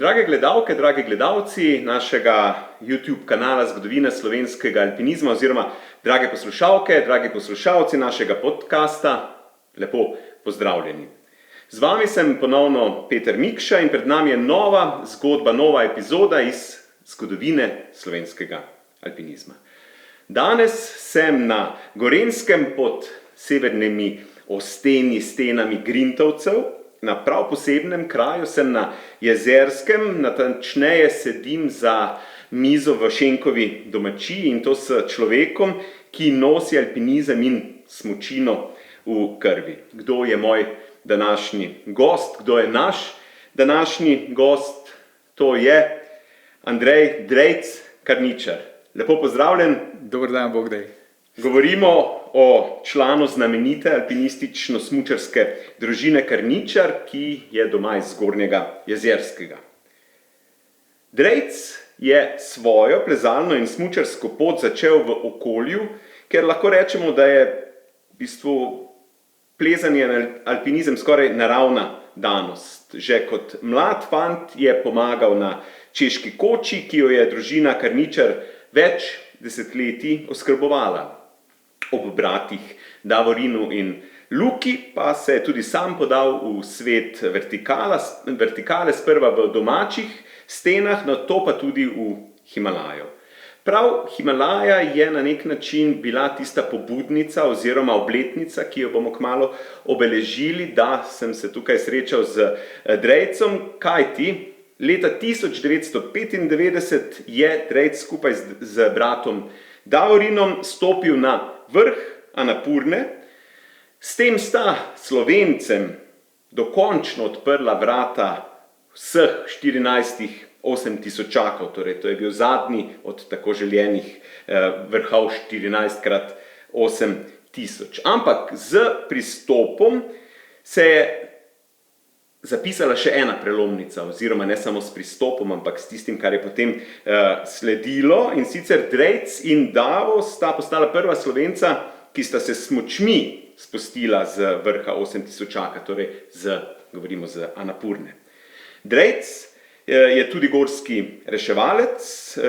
Drage gledalke, dragi gledalci našega YouTube kanala Zgodovina slovenskega alpinizma oziroma drage poslušalke, dragi poslušalci našega podcasta, lepo pozdravljeni. Z vami sem ponovno Peter Mikša in pred nami je nova zgodba, nova epizoda iz zgodovine slovenskega alpinizma. Danes sem na Gorenjskem pod severnimi stenami Grintovcev. Na prav posebnem kraju sem na Jezerskem, natančneje sedim za mizo v Šenkovi domačiji in to s človekom, ki nosi alpinizem in smučino v krvi. Kdo je moj današnji gost? Kdo je naš današnji gost? To je Andrej Drejc Karničar. Lepo pozdravljen. Dober dan, Bog daj. Govorimo o članu znamenite alpinistično-smučarske družine Karničar, ki je doma iz Zgornjega Jezerskega. Drejc je svojo plezalno in smučarsko pot začel v okolju, ker lahko rečemo, da je v bistvu plezanje in alpinizem skoraj naravna danost. Že kot mlad fant je pomagal na Češki koči, ki jo je družina Karničar več desetletij oskrbovala. Ob bratih Davorinu in Luki pa se je tudi sam podal v svet vertikale, sprva v domačih stenah, nato pa tudi v Himalajo. Prav Himalaja je na nek način bila tista pobudnica oziroma obletnica, ki jo bomo kmalu obeležili, da sem se tukaj srečal z Drejcem, kajti leta 1995 je Drejc skupaj z bratom Davorinom stopil na vrh Anapurne. S tem sta Slovencem dokončno odprla vrata vseh 14 8000-čakov, torej to je bil zadnji od tako željenih vrhov 14x8000. Ampak z pristopom se je zapisala še ena prelomnica, oziroma ne samo s pristopom, ampak s tistim, kar je potem sledilo. In sicer Drejc in Davo sta postala prva Slovenca, ki sta se s smučmi spustila z vrha 8000-čaka, torej govorimo z Anapurne. Drejc je tudi gorski reševalec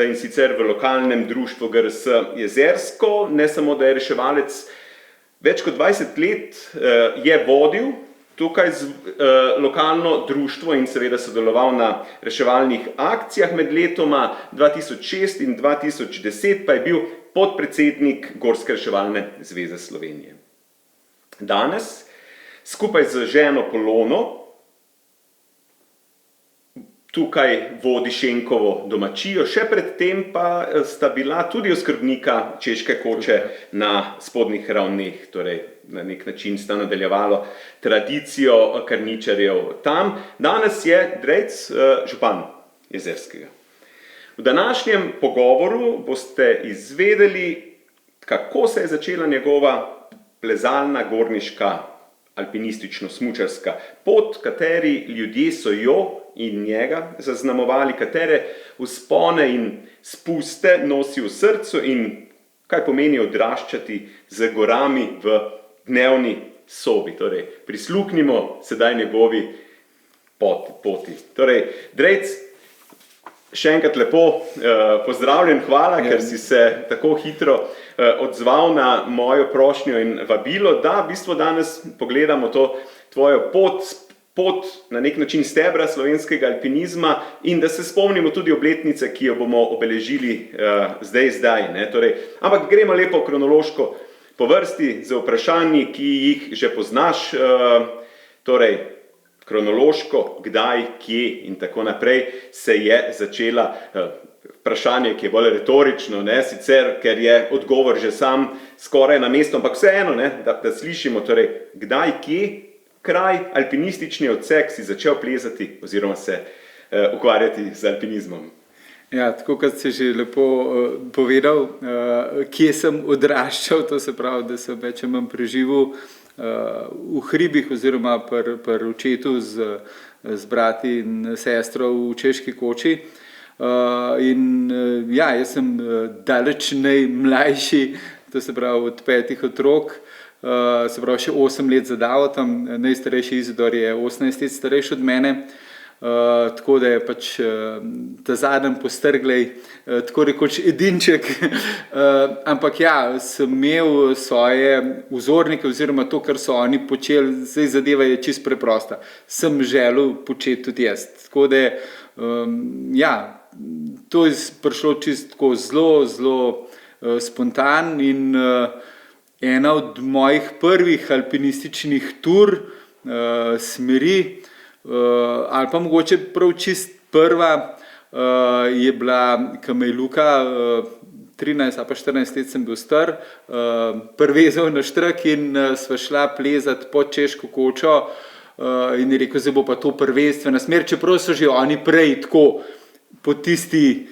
in sicer v lokalnem društvu GRS Jezersko. Ne samo, da je reševalec, več kot 20 let je vodil tukaj lokalno društvo in seveda sodeloval na reševalnih akcijah. Med letoma 2006 in 2010 pa je bil podpredsednik Gorske reševalne zveze Slovenije. Danes skupaj z ženo Polono tukaj vodi Šenkovo domačijo, še predtem pa sta bila tudi oskrbnika Češke koče na spodnjih ravneh, torej na nek način sta nadaljevalo tradicijo Karničarjev tam. Danes je Drejc župan Jezerskega. V današnjem pogovoru boste izvedeli, kako se je začela njegova plezalna gorniška alpinistično-smučarska pot, kateri ljudje so jo in njega zaznamovali, katere vzpone in spuste nosi v srcu in kaj pomeni odraščati z gorami v dnevni sobi. Torej, prisluhnimo sedaj njegovi poti. Torej, Drejc, še enkrat lepo pozdravljen, hvala, ker si se tako hitro odzval na mojo prošnjo in vabilo, da v bistvu danes pogledamo to tvojo pot na nek način stebra slovenskega alpinizma in da se spomnimo tudi obletnice, ki jo bomo obeležili zdaj. Torej, ampak gremo lepo kronološko po vrsti z vprašanji, ki jih že poznaš. Torej, kronološko, kdaj, kje in tako naprej se je začela vprašanje, ki je bolj retorično, sicer, ker je odgovor že sam skoraj na mestu, ampak vseeno, da slišimo, torej, kdaj, kje, kraj, alpinistični odsek si začel plezati oziroma se ukvarjati z alpinizmom. Ja, tako kot si že lepo povedal, kje sem odraščal, to se pravi, da sem več ali manj preživel v hribih oziroma pri očetu z brati in sestro v Češki koči. Jaz sem daleč najmlajši, to se pravi od 5 otrok, se pravi še 8 let za Davotom, najstarejši Izidor je 18 let starejši od mene. tako da je pač ta zadnji postrglej tako rekoč edinček, ampak ja, sem imel svoje vzornike oziroma to, kar so oni počeli, zdaj zadeva je čisto preprosta. Sem želel početi tudi jaz, tako da ja, to je prišlo čisto zelo spontan in ena od mojih prvih alpinističnih tur, smeri, ali pa mogoče prav čist prva, je bila, ko me je Luka, 13 ali pa 14 let sem bil star, privezal na štrak in sva šla plezati pod Češko kočo in je rekel, zdaj bo pa to prvenstvena smer, čeprav so že oni prej tako po tisti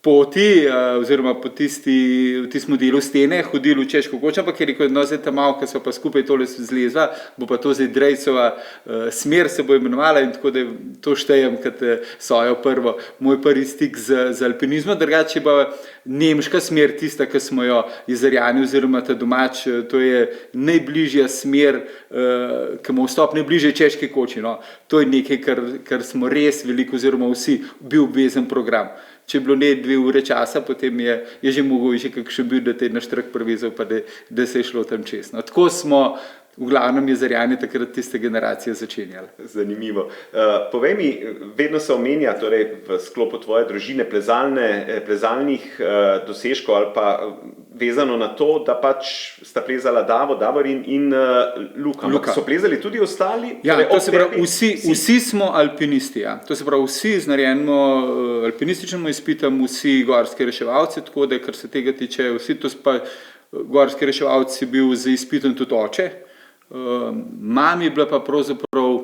poti oziroma po tistem delu stene hodili v Češko kočo, ampak je rekel, no zdaj tam malo, ko so pa skupaj tole zlezla, bo pa to zdaj Drejcova smer se bo imenovala in tako da to štejem kot svojo prvo, moj prvi stik z alpinizmom, drugače je pa nemška smer tista, ki smo jo Jezerjani oziroma ta domač, to je najbližja smer, ki ima vstop najbližje Češki koči, no. To je nekaj, kar smo res veliko oziroma vsi bil obvezen program. Če je bilo ne 2 ure časa, potem je že mogel še kakšen bil, da te je na štrak privezal, pa da se je šlo tam čez. No, tako smo v glavnem Jezerjani takrat tiste generacije začenjali. Zanimivo. Povej mi, vedno se omenja torej v sklopu tvoje družine plezalnih dosežkov ali pa vezano na to, da pač sta plezala Davor in Luka. So plezali tudi ostali? Ja, to se pravi, vsi smo alpinisti. Ja. To se pravi, vsi z narejenimo alpinističnim izpitom, vsi gorski reševalci, tako da kar se tega tiče, vsi to pa gorski reševalci bil z izpitom tudi oče. Mami je bila pa pravzaprav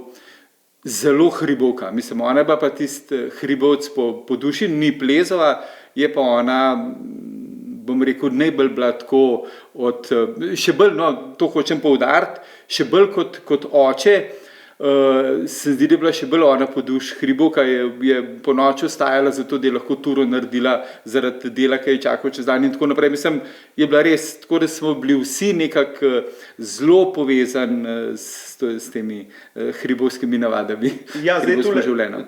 zelo hribovka. Mislim, ona je bila pa tisti hribovc po duši, ni plezala, je pa ona, bom rekel, najbolj bila tako od, še bolj, no, to hočem poudariti, še bolj kot oče, se zdi, da je bila še bolj ona po duši hribovka, je po noči ostajala zato, da je lahko turo naredila zaradi dela, ki je čakal čez dan in tako naprej. Mislim, je bila res, tako da smo bili vsi nekako zelo povezani s temi hribovskimi navadami. Ja, zdaj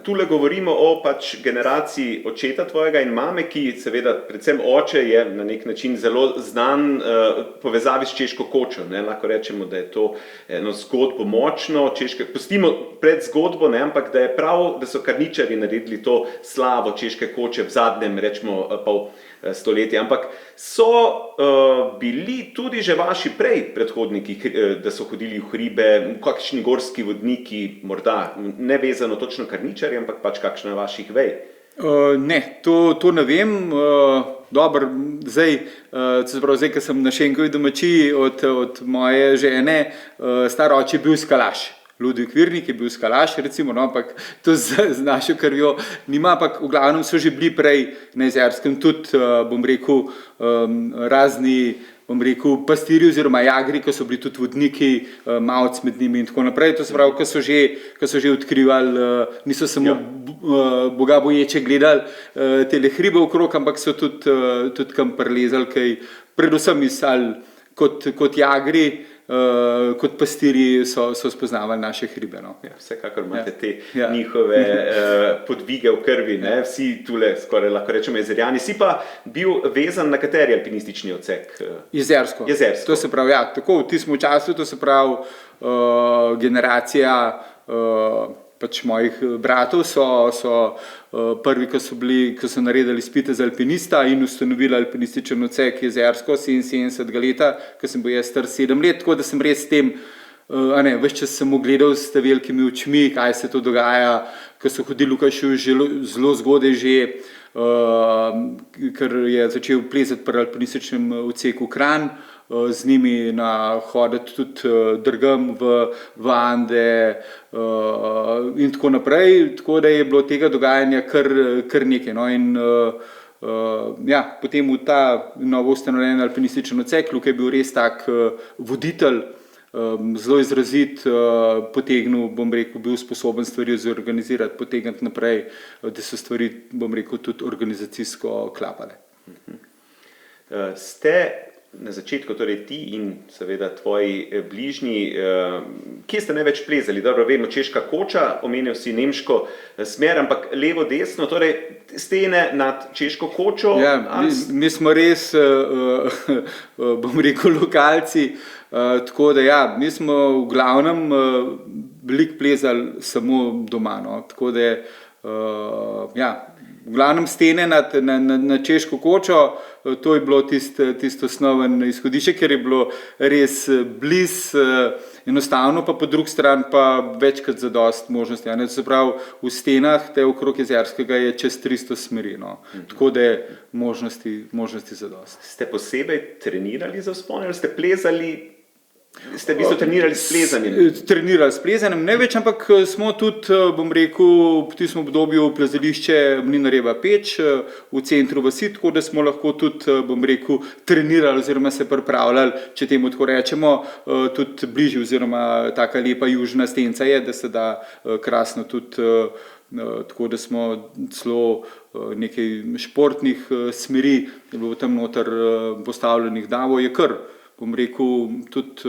tule govorimo o pač generaciji očeta tvojega in mame, ki seveda, predvsem oče je na nek način zelo znan povezavi s Češko kočo, ne, lahko rečemo, da je to eno zgodbo močno, pustimo pred zgodbo, ne, ampak da je prav, da so Karničarji naredili to slavo Češke koče v zadnjem, rečemo, pol stoletja, ampak so bili tudi že vaši prej predhodniki, da so hodili v hribe, kakšni gorski vodniki, morda ne vezano točno Karničarji, ampak pač kakšna vaših vej? Ne, to ne vem. Dobro, zdaj, ko sem na Šenkovi domačiji od moje žene, star oče je bil skalaš. Ludvik Virnik je bil skalaš, recimo, no, ampak to z našo krvjo nima, ampak v glavnem so že bili prej na Jezerskem tudi, bom rekel, razni, pastirji oziroma jagri, ko so bili tudi vodniki, mavc med njimi in tako naprej. To se pravi, ko so že odkrivali, niso samo boga boječe gledali tele hribe okrog, ampak so tudi kam prelezali, kaj predvsem mislili kot jagri, kot pastirji so spoznavali naše hribe. No. Ja, vsekakor imate te njihove podvige v krvi, ne? Vsi tule, skoraj lahko rečemo Jezerjani. Si pa bil vezan na kateri alpinistični odsek? Jezersko. To se pravi, ja, tako v tistem času, to se pravi generacija pač mojih bratov so prvi, ko so naredili izpite za alpinista in ustanovili alpinističen odsek Jezersko 77 leta, ko sem bil jaz star 7 let, tako da sem res s tem, ves čas sem ogledal s velikimi očmi, kaj se to dogaja, ko so hodili Lukaš zelo zgodaj že, ker je začel plezati pri alpinističnem odseku Kranj, z njimi hoditi tudi drugam v Ande in tako naprej, tako da je bilo tega dogajanja kar nekaj. No, in ja, potem v ta novo ustanovljen alpinističen odsek, Luka je bil res tak voditelj, zelo izrazit, potegnil, bom rekel, bil sposoben stvari zorganizirati, potegniti naprej, da so stvari, bom rekel, tudi organizacijsko klapale. Ste na začetku, torej ti in seveda tvoji bližnji, kje ste največ plezali? Dobro, vemo, Češka koča, omenil si nemško smer, ampak levo, desno, torej stene nad Češko kočo? Ja, mi smo res, bom rekel, lokalci, tako da ja, mi smo v glavnem veliko plezali samo doma, no, tako da ja, v glavnem stene na Češko kočo, to je bilo tisto osnoven izhodišče, ker je bilo res bliz, enostavno pa po drugi strani pa večkrat zadost možnosti. To se pravi, v stenah te okrog Jezerskega je čez 300 smeri, no. Tako da je možnosti zadost. Ste posebej trenirali za vzpon ali ste plezali? Ste v bistvu trenirali s plezanjem? Trenirali s plezanjem, ne več, ampak smo tudi, bom rekel, v tistem obdobju plezališče Mlinarjeva Peč v centru vasi, tako da smo lahko tudi, bom rekel, trenirali oziroma se pripravljali, če temu tako rečemo, tudi bližje oziroma taka lepa južna stenca je, da se da krasno tudi, tako da smo celo nekaj športnih smeri, je bilo tam noter postavljenih, Davo je kar, bom rekel, tudi,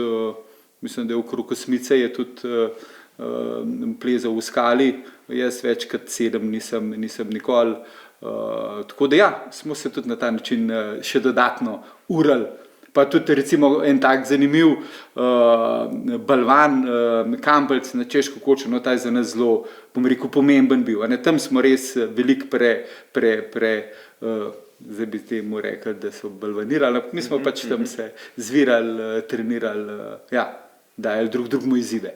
mislim, da je okrog Osmice je tudi plezal v skali, jaz več kot 7 nisem nikoli, tako da ja, smo se tudi na ta način še dodatno urali. Pa tudi recimo en tak zanimiv balvan, Kampelc na Češko kočo, no ta je za nas zelo, bom rekel, pomemben bil. Tam smo res veliko zdaj bi temu rekli, da so balvanirali, ampak mi smo pač tam se zvirali, trenirali, ja, dajali drugmu izzive.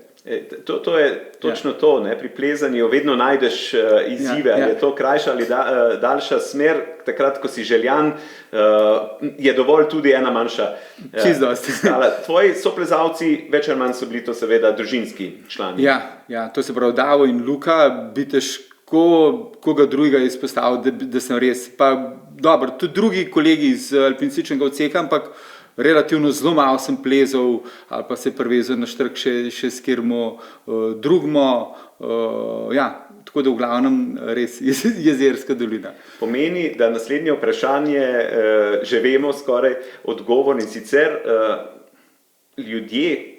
To je točno to, ne? Pri plezanju vedno najdeš izzive, ali je to krajša ali daljša smer, takrat, ko si željan, je dovolj tudi ena manjša skala. Tvoji soplezalci, več ali manj so bili to seveda družinski člani. Ja, to se pravi Davo in Luka, bi težko koga drugega izpostavil, da sem res, pa dobro, tudi drugi kolegi iz alpinističnega odseka, ampak relativno zelo malo sem plezal ali pa se privezal na štrk še s kjermo drugmo, ja, tako da v glavnem res Jezerska dolina. Pomeni, da naslednje vprašanje že vemo skoraj odgovor in sicer ljudje,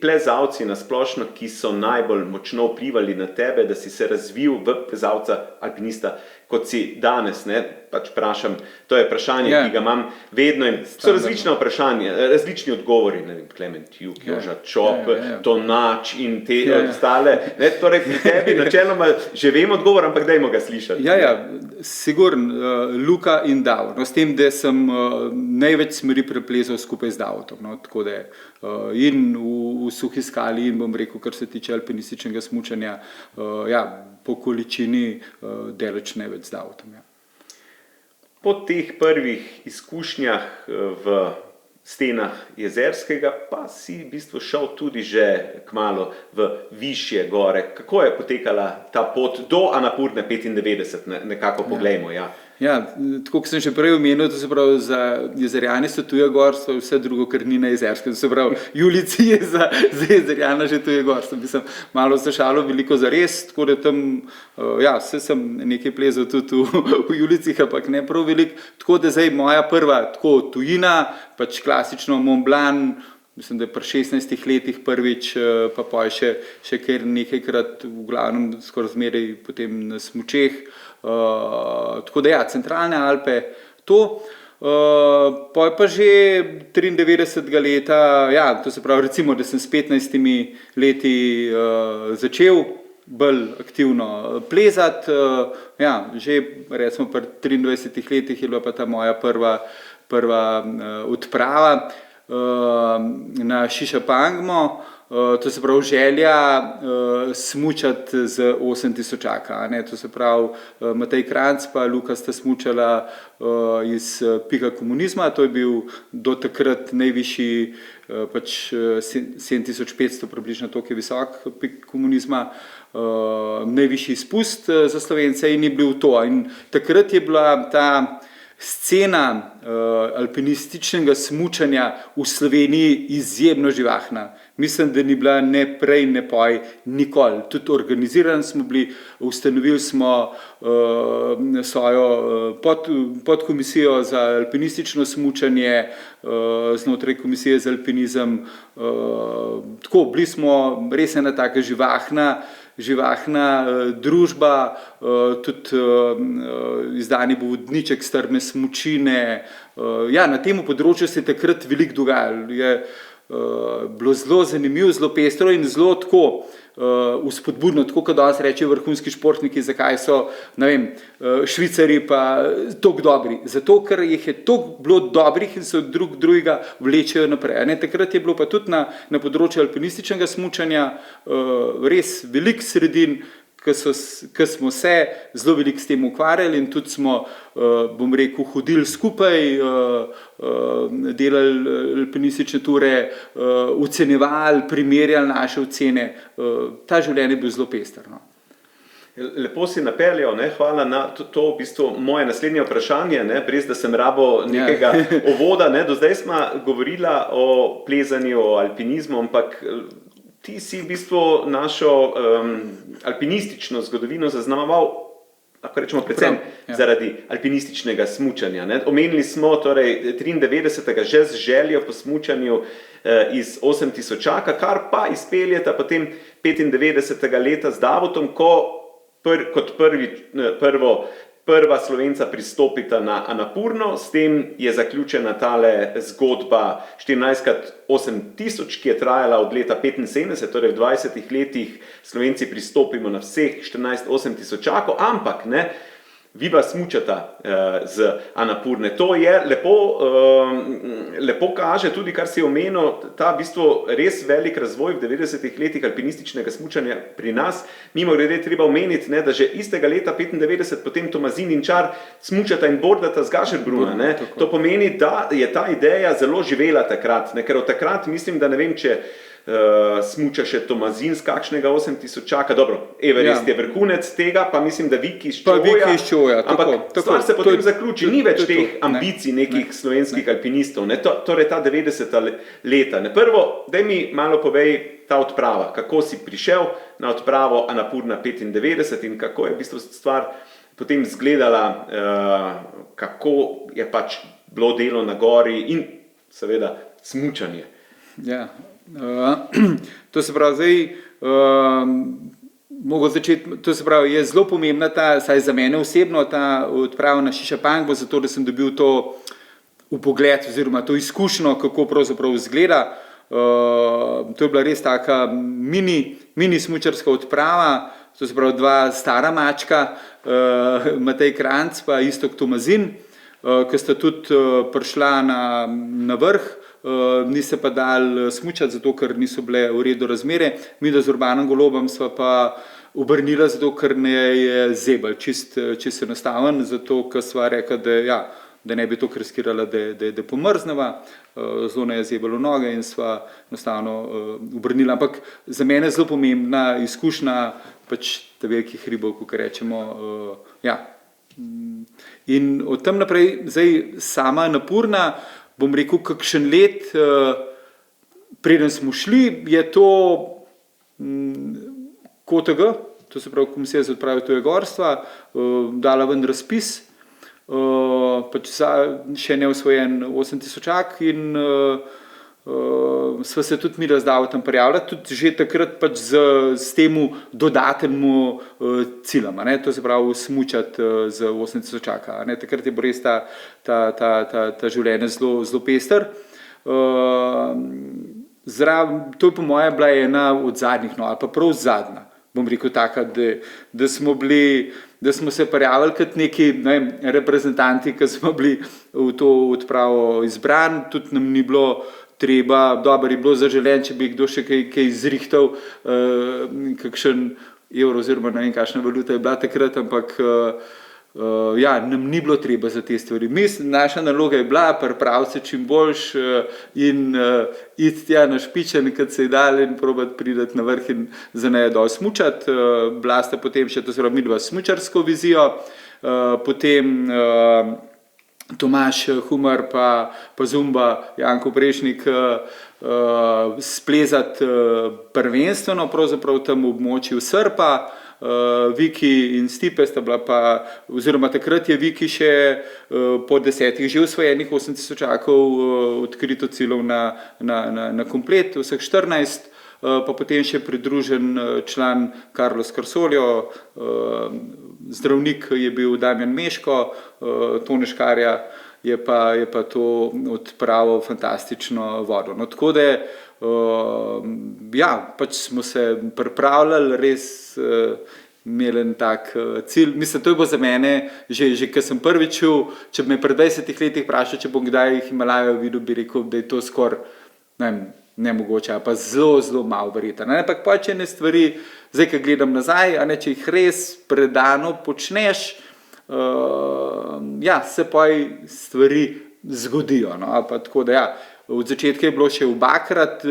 plezalci na splošno, ki so najbolj močno vplivali na tebe, da si se razvil v plezalca alpinista, kot si danes, ne, pač vprašam, to je vprašanje, ki ga imam vedno in so različna vprašanja, različni odgovori, ne vem, Klement Juk, Joža Čop, Tonač in te ostale, ne, torej pri tebi načeloma že vem odgovor, ampak dajmo ga slišati. Ja, sigurno, Luka in Davo, no, s tem, da sem največ smeri preplezal skupaj z Davotom, no, tako da in v Suhi skali in bom rekel, kar se tiče alpinističnega smučanja, ja, po količini daleč največ z Davotom, ja. Po teh prvih izkušnjah v stenah Jezerskega pa si v bistvu šel tudi že kmalu v višje gore. Kako je potekala ta pot do Anapurne 95, nekako poglejmo, ja. Ja, tako kot sem še prej omenil, to se pravi, za Jezerjane so tuje gorstvo, vse drugo, kar ni na Jezerskem, to se pravi, Julici je za Jezerjana že tuje gorstvo, mislim, malo se šalo, veliko zares, tako da tam, ja, vse sem nekaj plezal tudi v Julicih, ampak ne prav veliko, tako da zdaj moja prva, tako tujina, pač klasično Mont Blanc, mislim, da je pri 16 letih prvič, pa poj še kar nekajkrat, v glavnem skoraj zmeraj potem na smučeh, tako da ja, centralne Alpe, to, poj pa že 93. leta, ja, to se pravi recimo, da sem s 15 leti začel bolj aktivno plezati, ja, že recimo pri 23 letih je bila pa ta moja prva odprava na Šišapangmo, to se pravi želja smučati z 8000-aka, to se pravi Matej Kranjc pa Luka sta smučala iz pika komunizma, to je bil do takrat najvišji, pač 7500 približno, toliko je visok pik komunizma, najvišji spust za Slovence in je bil to. In takrat je bila ta scena alpinističnega smučanja v Sloveniji izjemno živahna. mislim, da ni bila ne prej, ne poj, nikoli. Tudi organizirani smo bili, ustanovili smo svojo podkomisijo za alpinistično smučanje, znotraj komisije za alpinizem. Tako, bili smo res ena taka živahna družba, tudi izdani bo vodniček strme smučine. Ja, na tem področju se je takrat veliko dogajalo. Je bilo zelo zanimivo, zelo pestro in zelo tako vzpodbudno, tako kot danes rečejo vrhunski športniki, zakaj so, ne vem, Švicarji pa toliko dobri. Zato, ker jih je toliko bilo dobrih in so drugega vlečejo naprej. Takrat je bilo pa tudi na področju alpinističnega smučanja res veliko sredin, ki smo se zelo veliko s tem ukvarjali in tudi smo, bom rekel, hodili skupaj, delali alpinistične ture, ocenjevali, primerjali naše ocene. Ta življenje je bil zelo pester. No. Lepo si napeljal, hvala na to v bistvu moje naslednje vprašanje, brez da sem rabo nekega uvoda. Do zdaj smo govorila o plezanju, o alpinizmu, ampak ti si v bistvu našo alpinistično zgodovino zaznamoval, lahko rečemo, predvsem zaradi alpinističnega smučanja. Omenili smo torej 93. že z željo po smučanju iz 8000-aka, kar pa izpeljeta potem 95. leta z Davotom, ko kot prva Slovenca pristopita na Anapurno. S tem je zaključena tale zgodba 14x8000, ki je trajala od leta 75, torej v 20 letih Slovenci pristopimo na vseh 14 8000-akov, ampak viva smučata z Anapurne. To je lepo kaže tudi, kar si omenil, ta v bistvu res velik razvoj v 90 letih alpinističnega smučanja pri nas. Mimogrede treba omeniti, da že istega leta 95 potem Tomazin in Čar smučata in bordata z Gašerbruna. To pomeni, da je ta ideja zelo živela takrat, ker od takrat mislim, da ne vem, če smuča še Tomazin z kakšnega 8000-aka. Dobro, Everest je vrhunec tega, pa mislim, da Viki iz Čoja. Ampak stvar se potem zaključi. Ni več teh ambicij nekih slovenskih alpinistov. Torej ta 90. leta. Prvo, daj mi malo povej ta odprava. Kako si prišel na odpravo Anapurna 95 in kako je v bistvu stvar potem izgledala, kako je pač bilo delo na gori in seveda smučanje. Ja. To se pravi, to se pravi, je zelo pomembna saj za mene osebno, ta odprava na Šišapangbo, zato da sem dobil to vpogled oziroma to izkušnjo, kako pravzaprav izgleda. To je bila res taka mini smučarska odprava, to se pravi dva stara mačka, Matej Kranjc pa Iztok Tomazin, ki sta tudi prišla na vrh. Ni se pa dal smučati, zato ker niso bile v redu razmere. Mi da z Urbanom Golobom sva pa obrnila, zato ker ne je zebel, čist enostaven, zato ker sva rekla, da ne bi to riskirala, da pomrzneva, zelo ne je zebelo noge in sva enostavno obrnila. Ampak za mene je zelo pomembna izkušnja pač ta velikih hribov, kot rečemo. In od tam naprej, zdaj sama Anapurna, bom rekel, kakšen let, preden smo šli, je to KOTG, to se pravi Komisija za odpravo tujega gorstva, dala ven razpis, pač za še neosvojen 8000-ak in sva se tudi mi razdala tam prijavljati, tudi že takrat pač z temu dodatnemu ciljem, to se pravi smučati z 8000-aka. Takrat je bil res ta življenje zelo pester. To je po moje bila ena od zadnjih, ali pa prav zadnja, bom rekel taka, da smo se prijavili kot neki reprezentanti, ki smo bili v to odpravo izbrani, tudi nam ni bilo treba, dobro je bilo zaželen, če bi kdo še kaj zrihtal, kakšen evro oziroma ne vem, kakšna valuta je bila takrat, ampak nam ni bilo treba za te stvari. Naša naloga je bila pripraviti se čim boljš in iti tja na špičen, kad se je dal in probati priti na vrh in za neje dol smučati. Bila sta potem še, to se pravi, midva smučarsko vizijo, potem Tomaž Humar pa Zumba, Janko Prešnik splezati prvenstveno pravzaprav v tem območju Srpa. Viki in Stipe sta bila pa, oziroma takrat je Viki še po 10 že osvojenih 8000 odkrito cilov na komplet, vseh 14, pa potem še pridružen član Carlos Carsolio, zdravnik je bil Damjan Meško, Tone Škarja je pa to odpravil fantastično vodo. No, tako da ja, pač smo se pripravljali, res imeli en tak cilj. Mislim, to je bilo za mene, že ko sem prvič čul, če bi me pred 20 letih vprašal, če bom kdaj Himalajo videl, bi rekel, da je to skoraj nemogoče, pa zelo malo verjetno. Ampak pač ene stvari, zdaj, ko gledam nazaj, če jih res predano počneš, ja, se pa stvari zgodijo. No? Pa tako da ja, od začetka je bilo še obakrat,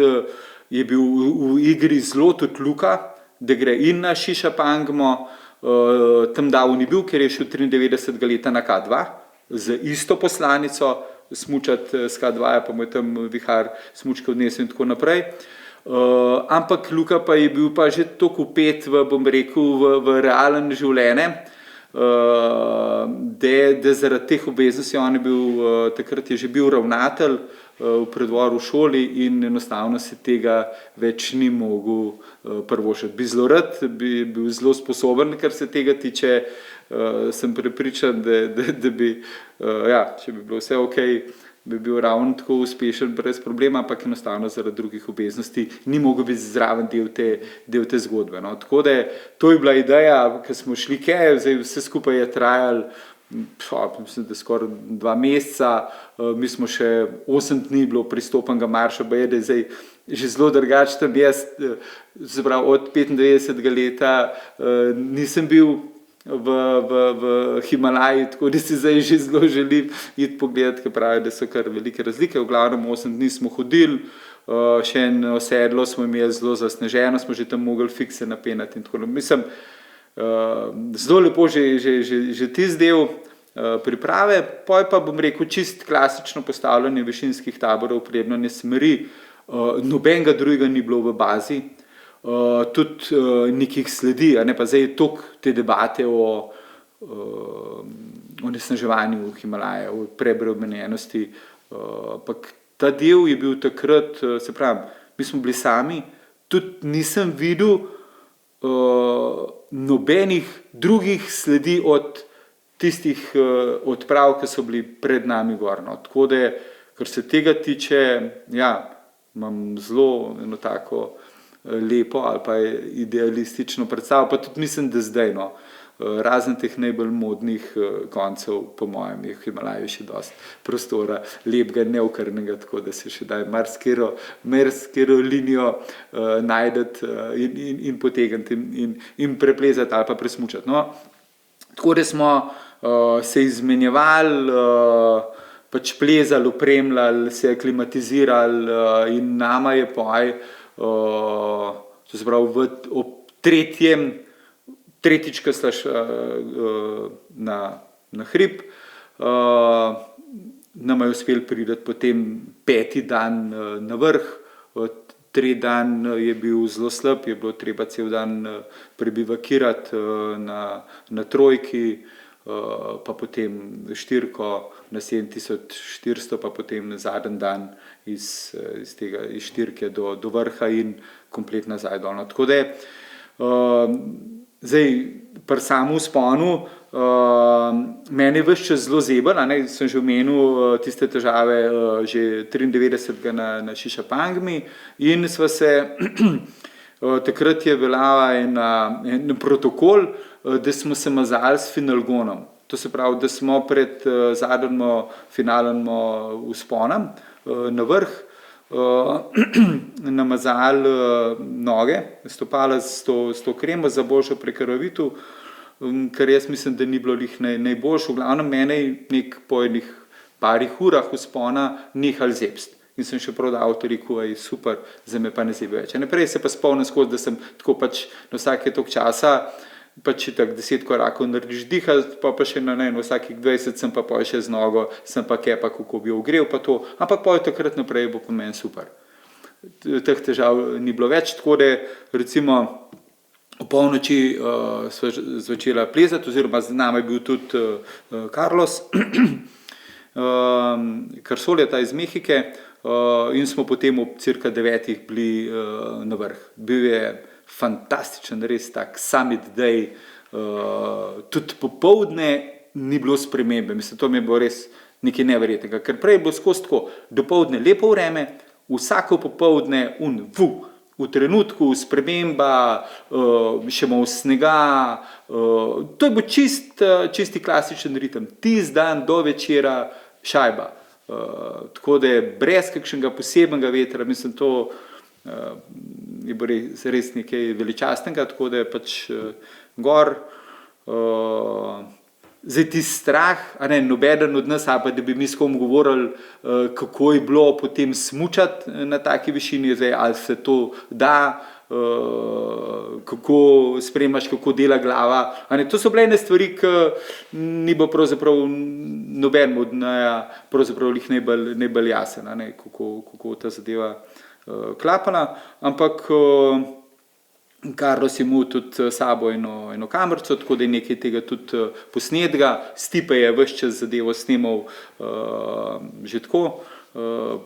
je bil v igri zelo tudi Luka, da gre in na Šišapangmo, tam Davo ni bil, ker je šel 93 leta na K2 z isto poslanico, smučati s K2, pa mu je tam vihar smučka odnesel in tako naprej. Ampak Luka pa je bil pa že toliko vpet v realen življenje, da zaradi teh obveznosti, on je bil, takrat je že bil ravnatelj v predvoru v šoli in enostavno se tega več ni mogel privoščiti. Bi zelo rad, bi bil zelo sposoben, kar se tega tiče, sem prepričan, da bi, ja, če bi bilo vse okej, bi bil ravno tako uspešen brez problema, ampak enostavno zaradi drugih obveznosti ni mogel biti zraven del te zgodbe. No. Tako da to je bila ideja, ko smo šli zdaj vse skupaj je trajalo, mislim, da skoraj 2 meseca, mi smo še 8 dni bilo pristopenega marša, da je zdaj že zelo drugače tam jaz, se pravi od 95 leta nisem bil v Himalaji, tako da si zdaj že zelo želim iti pogledati, ker pravi, da so kar velike razlike. V glavnem 8 dni smo hodili, še eno sedlo smo imeli zelo zasneženo, smo že tam mogli fikse napenati in tako naprej. Mislim, zelo lepo že tisti del priprave, pa bom rekel čist klasično postavljanje višinskih taborov, prijemljanje smeri, nobenega drugega ni bilo v bazi, tudi nekih sledi, pa zdaj toliko te debate o onesnaževanju Himalaje, o prebremenjenosti, ampak ta del je bil takrat, se pravi, mi smo bili sami, tudi nisem videl nobenih drugih sledi od tistih odprav, ki so bili pred nami gor. No. Tako da, kar se tega tiče, ja, imam zelo eno tako lepo ali pa idealistično predstavo, pa tudi mislim, da zdaj, no, razen teh najbolj modnih koncev, po mojem, je v Himalaju še dosti prostora, lepega, neokrnega, tako da se še daj marsikero linijo najdeti in potegniti in preplezati ali pa presmučati. No, tako da smo se izmenjevali, pač plezali, opremljali, se aklimatizirali in nama je to se pravi ob tretjič, ko sta na hrib, nam je uspel priti potem 5. dan na vrh, 3 dan je bil zelo slab, je bilo treba cel dan prebivakirati na trojki, pa potem 4 na 7400, pa potem zadnji dan iz 4 do vrha in komplet nazaj dol. Tako da zdaj pri samem vzponu mene je ves čas zelo zebel, sem že omenil tiste težave že 93. na Šišapangmi in sva se takrat je veljala en protokol, da smo se mazali s finalgonom. To se pravi, da smo pred zadnjim finalnim vzponom na vrh namazali noge, stopala s to kremo za boljšo prekrvavitev, kar jaz mislim, da ni bilo najboljše. V glavnem mene po enih parih urah vzpona nehal zebst. In sem še prav da avtor rekel, super, zdaj me pa ne zebe več. Naprej se pa spomnim skozi, da sem tako pač na vsake toliko časa pač tako 10 korakov narediš dihati, pa še na vsakih 20 sem pa še z nogo, sem pa kepa, kako bi jo ogrel, pa to, ampak pol takrat naprej bo po meni super. Teh težav ni bilo več, tako da recimo v polnoči sva začela plezati, oziroma z nami je bil tudi Carlos, Carsol je ta iz Mehike, in smo potem ob cirka 9 bili na vrh. Bil je fantastičen, res tak summit day, tudi popoldne ni bilo spremembe, mislim, to mi je bilo res nekaj neverjetnega, ker prej je bilo skozi tako, dopoldne lepo vreme, vsako popoldne v trenutku sprememba, še malo snega, to je bil čisti klasičen ritem, tisti dan do večera šajba, tako da je brez kakšnega posebnega vetra, mislim, to je bilo res nekaj veličastnega, tako da je pač gor. Zdaj ti strah, nobeden od nas, ali pa da bi mi s kom govorili, kako je bilo potem smučati na taki višini, zdaj, ali se to da, kako spremljaš, kako dela glava. To so bile ene stvari, ki ni bilo pravzaprav noben od naja pravzaprav najbolj jasen, kako ta zadeva klapala, ampak Carlos je imel tudi sabo eno kamerico, tako da je nekaj tega tudi posnetega. Stipe je ves čas zadevo snemal že tako,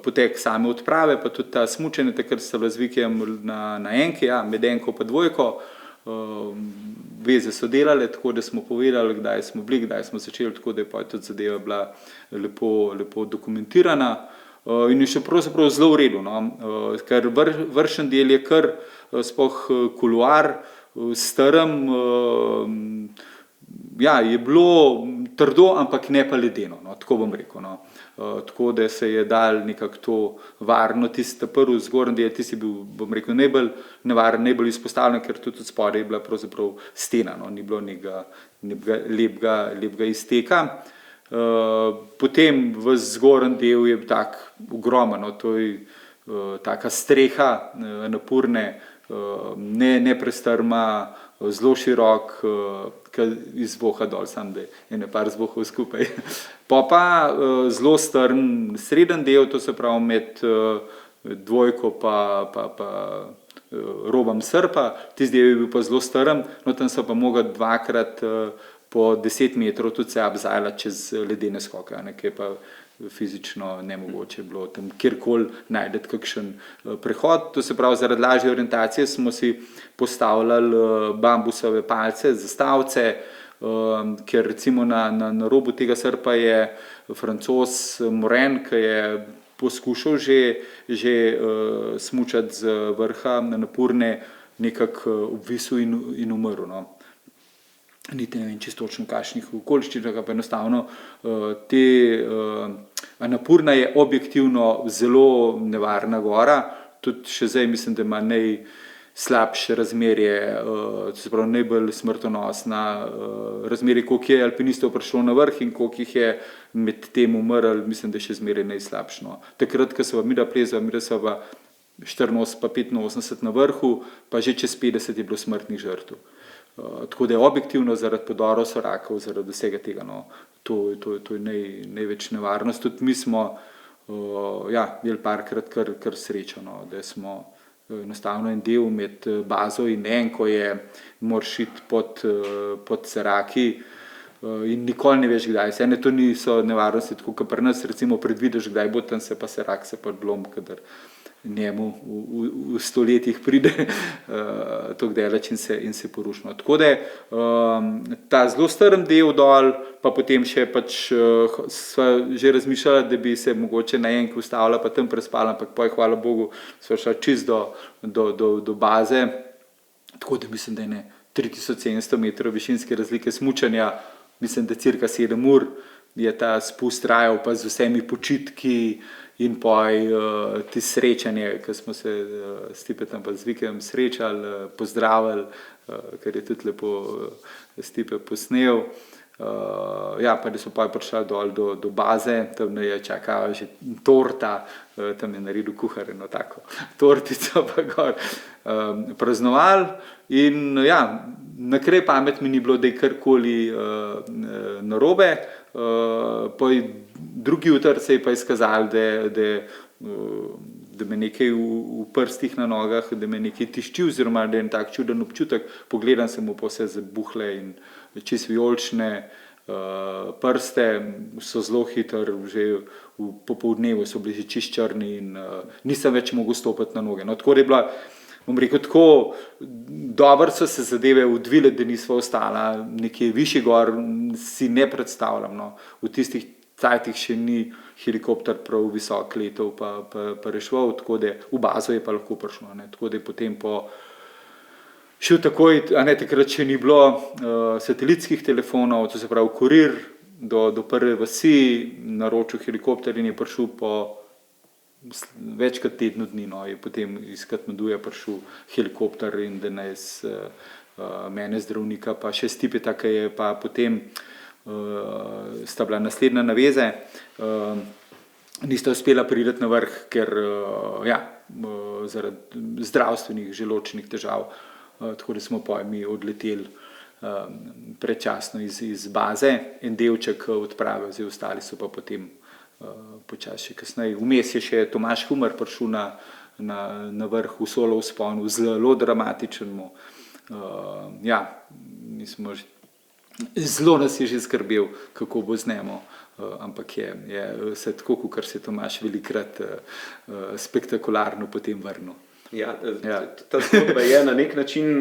potek same odprave, pa tudi ta smučanje, takrat sta bila z Vikijem na enki, med enko pa dvojko. Veze so delale, tako da smo povedali, kdaj smo bili, kdaj smo začeli, tako da je pa tudi zadeva bila lepo dokumentirana. In je še pravzaprav zelo v redu, ker vršen del je kar sploh kuluar, strm, je bilo trdo, ampak ne pa ledeno, tako bom rekel. Tako da se je dal nekako to varno, tisti prvi zgornji del, tisti je bil, bom rekel, najbolj nevaren, najbolj izpostavljen, ker tudi od spodaj je bila pravzaprav stena, ni bilo nekega lepega izteka. Potem v zgornji del je tak ogromen, to je taka streha napurne, ne prestrma, zelo širok, ki izvoha dol, sam da je nepar zvohov skupaj. Pa zelo strm srednji del, to se pravi med dvojko pa robom srpa, tisti del je bil pa zelo strm, tam so pa mogli dvakrat po 10 metrov tudi se abzajala čez ledene skoke, ki je pa fizično nemogoče bilo tam kjerkoli najdeti kakšen prehod. To se pravi, zaradi lažje orientacije smo si postavljali bambusove palce, zastavce, ker recimo na robu tega srpa je Francoz Morin, ki je poskušal že smučati z vrha na napurne, nekako obvisel in umrl. Niti ne vem čisto točno kakšnih okoliščinah, pa enostavno Annapurna je objektivno zelo nevarna gora, tudi še zdaj mislim, da ima najslabše razmerje, se pravi najbolj smrtonosna razmerje, koliko je alpinistov prišlo na vrh in koliko jih je med tem umrl, mislim, da je še zmeraj najslabše. Takrat, ko sva midva plezala, midva sva 84 pa 85 na vrhu, pa že čez 50 je bilo smrtnih žrtev. Tako da je objektivno zaradi podorov sorakov, zaradi vsega tega, to je največ nevarnost. Tudi mi smo imeli parkrat kar srečo, da smo enostavno en del med bazo in enko je moraš iti pod seraki in nikoli ne veš, kdaj. Vse to niso nevarnosti, tako kot pri nas, recimo predvidiš, kdaj bo tam se pa serak se pa blom, kadar njemu v stoletjih pride tako daleč in se porušno. Tako da ta zelo strm del dol, pa potem še pač sva že razmišljala, da bi se mogoče na enki ustavila, pa tam prespala, ampak pa hvala Bogu sva šla čisto do baze, tako da mislim, da je 3700 metrov višinske razlike smučanja, mislim, da cirka 7 ur je ta spust trajal, pa z vsemi počitki in ti srečanje, ko smo se s Stipetom pa z Vikijem srečali, pozdravili, ker je tudi lepo Stipe posnel. Ja, pa da so pa prišla dol do baze, tam je čakala že torta, tam je naredil kuhar eno tako tortico pa gor praznovali in ja, na kraj pamet mi ni bilo, da je karkoli narobe, pa drugi jutr se je pa izkazalo, da me nekaj v prstih na nogah, da me nekaj tišči oziroma da je en tak čuden občutek, pogledam se mu pa vse zabuhle in čist vijolične prste, so zelo hitro, že v popoldnevu so bili že čist črni in nisem več mogel stopiti na noge. No, tako da je bila, bom rekel, tako dobro so se zadeve odvile, da nisva ostala nekje višje gor, si ne predstavljam, no. V tistih cajtih še ni helikopter prav visok letov pa reševal, tako da v bazo je pa lahko prišlo, ne. Tako da je potem šel takoj, takrat še ni bilo satelitskih telefonov, to se pravi kurir do prve vasi, naročil helikopter in je prišel po več kot tednu dni, no, je potem iz Katmanduja prišel helikopter in da nas mene zdravnika pa še Stipeta, ki je pa potem sta bila naslednja naveze, nista uspela priti na vrh, ker zaradi zdravstvenih želodčnih težav, tako da smo mi odleteli predčasno iz baze, en delček odpravil, zdaj ostali so pa potem počasi še kasneje. Vmes je še Tomaž Humar prišel na vrh v solo vzponu, zelo dramatičnemu. Zelo nas je že skrbel, kako bo z njemu, ampak je se tako, kakor se Tomaž velikrat spektakularno potem vrnil. Ja, ta zgodba je na nek način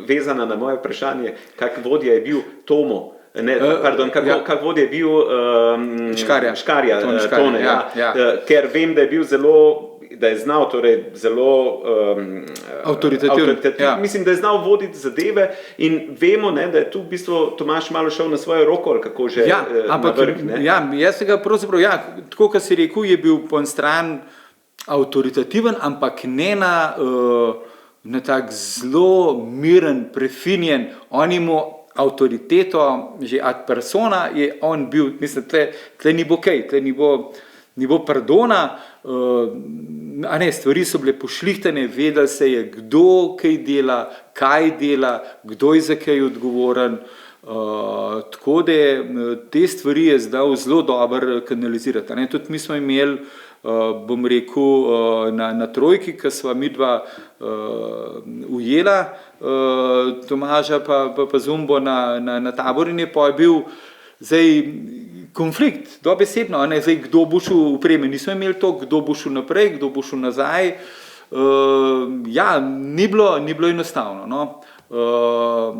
vezana na moje vprašanje, kak vodja je bil Tomo. Kak vodja je bil Škarja, Tone, ker vem, da je bil da je znal zelo avtoritativen. Mislim, da je znal voditi zadeve in vemo, da je tu v bistvu Tomaž malo šel na svojo roko, ali kako že na vrh. Jaz se ga pravzaprav, tako kot si rekel, je bil po en stran avtoritativen, ampak ne na tak zelo miren, prefinjen, on ima avtoriteto, že ad persona je on bil, mislim, tle ni bo kaj, tle ni bo pardona, stvari so bile pošlihtane, vedel se je, kdo kaj dela, kdo je za kaj odgovoren, tako da te stvari je zdaj zelo dobro kanalizirati. Tudi mi smo imeli, bom rekel, na trojki, ko sva midva ujela Tomaža pa Zumbo na tabor in je pa bil zdaj konflikt, dobesedno, zdaj kdo bo šel v preme, nismo imeli to, kdo bo šel naprej, kdo bo šel nazaj, ni bilo enostavno, no.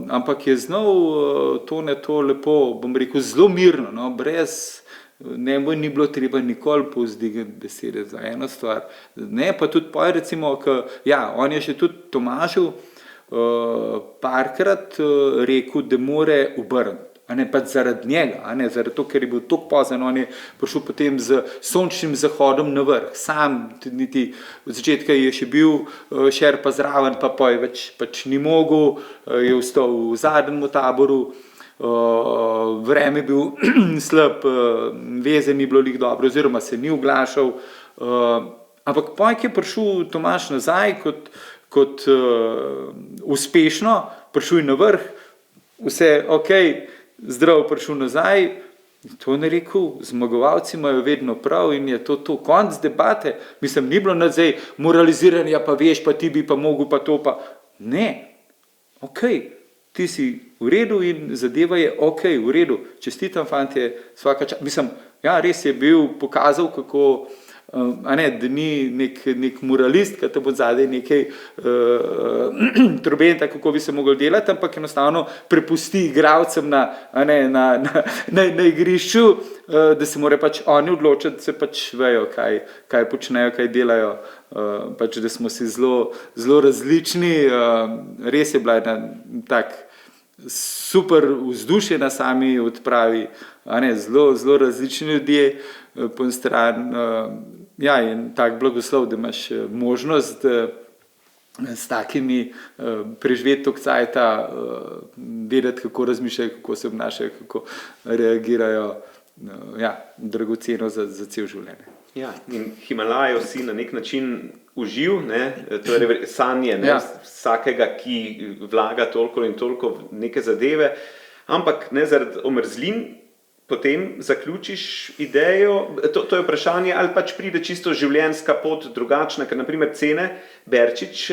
Ampak je znal to lepo, bom rekel, zelo mirno, no, brez, ni bilo treba nikoli povzdigati besede za eno stvar. Ne, pa tudi recimo, on je še tudi Tomažu parkrat rekel, da more obrniti. Pa zaradi njega, zaradi to, ker je bil tako pozen, on je prišel potem z sončnim zahodom na vrh, sam, niti od začetka je še bil šerpa zraven, pa je pač ni mogel, je ostal v zadnjem taboru, vreme je bil slab, veze ni bilo lih dobro, oziroma se ni oglašal, ampak je prišel Tomaž nazaj kot uspešno, prišel na vrh, vse zdrav prišel nazaj, to je rekel, zmagovalci imajo vedno prav in je to konc debate, mislim, ni bilo nazaj moraliziranja, pa veš, pa ti bi pa mogel, pa to pa, ne, ti si v redu in zadeva je v redu, čestitam fantje, mislim, res je bil pokazal, kako, da ni nek moralist, ki te bo zadaj nekaj trobenta, kako bi se mogel delati, ampak enostavno prepusti igralcem na igrišču, da se mora pač oni odločiti, se pač vejo, kaj počnejo, kaj delajo, pač da smo si zelo različni, res je bila tak super vzdušje na sami odpravi, zelo različni ljudje, po en stran, in tak blagoslov, da imaš možnost s takimi preživeti toliko cajta, vedeti, kako razmišljajo, kako se obnašajo, kako reagirajo, dragoceno za cel življenje. Ja, in Himalajo si na nek način uživ, torej sanje vsakega, ki vlaga toliko in toliko v neke zadeve, ampak zaradi omrzlin potem zaključiš idejo, to je vprašanje, ali pač pride čisto življenjska pot drugačna, ker naprimer Cene Berčič,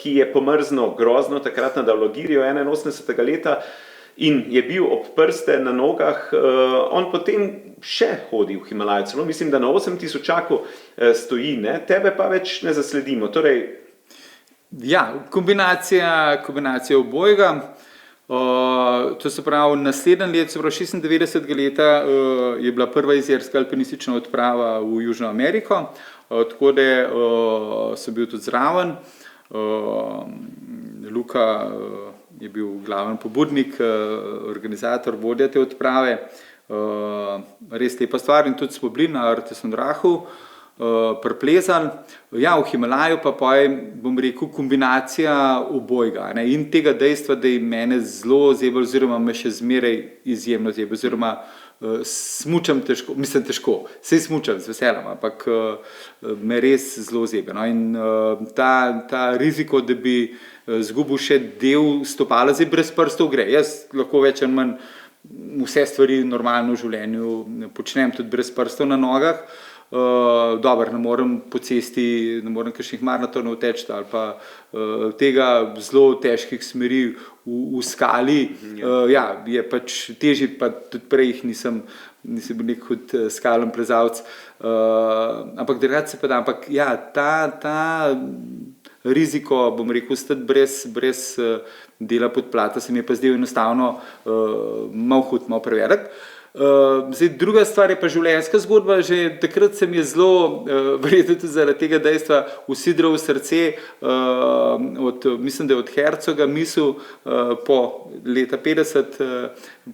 ki je pomrznil grozno takrat na Davlogirju 81. leta in je bil ob prste na nogah, on potem še hodi v Himalajo, celo mislim, da na 8000 stoji, tebe pa več ne zasledimo. Torej... Ja, kombinacija obojega. To se pravi, naslednje let, se pravi 96. leta, je bila prva jezerska alpinistična odprava v Južno Ameriko, tako da sem bil tudi zraven. Luka je bil glaven pobudnik, organizator, vodja te odprave. Res lepa stvar in tudi smo bili na Artesondrahu, priplezali. Ja, v Himalaju pa bom rekel, kombinacija obojga, in tega dejstva, da je mene zelo zebe, oziroma me še zmeraj izjemno zebe, oziroma smučam težko, mislim težko, saj smučam z veseljem, ampak me res zelo zebe. In ta riziko, da bi zgubil še del stopala, zdaj brez prstov gre. Jaz lahko več ali manj vse stvari normalno v življenju počnem, tudi brez prstov na nogah. Dobro, ne morem po cesti, ne morem kakšnih maratonov teči ali pa tega zelo težkih smeri v skali, je pač težje, pa tudi prej jih nisem bil nek hud skalen plezalec, ampak drugače se pa da, ampak ja, ta riziko, bom rekel, stati brez dela podplata se mi je pa zdel enostavno malo hud, malo prevelik. Zdaj, druga stvar je pa življenjska zgodba, že takrat se mi je zelo, verjetno tudi zaradi tega dejstva, usidral v srce, mislim, da je od Herzoga misel po leta 50,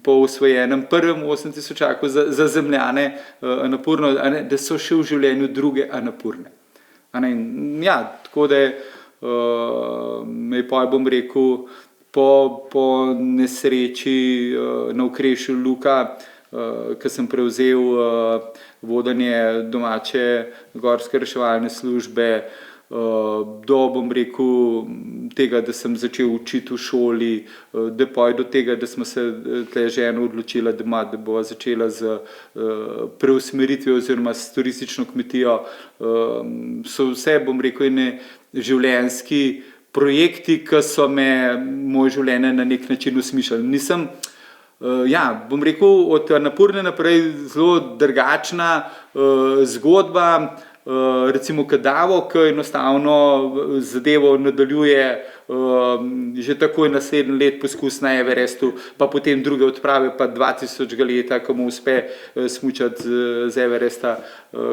po osvojenem prvem 8000 za Zemljane Anapurno, da so še v življenju druge Anapurne. Ja, tako da me je bom rekel, po nesreči na Okrešlju Luka, ko sem prevzel vodenje domače gorske reševalne službe, do, bom rekel, tega, da sem začel učiti v šoli, da do tega, da smo se tle ženo odločila, da bova začela z preusmeritvijo oziroma s turistično kmetijo, so vse, bom rekel, življenjski projekti, ki so moje življenje na nek način usmišljali. Bom rekel, od Anapurne naprej zelo drugačna zgodba, recimo Kadavo, ki enostavno zadevo nadaljuje že takoj naslednji let poskus na Everestu, pa potem druge odprave, pa 2000 leta, ko mu uspe smučati z Everesta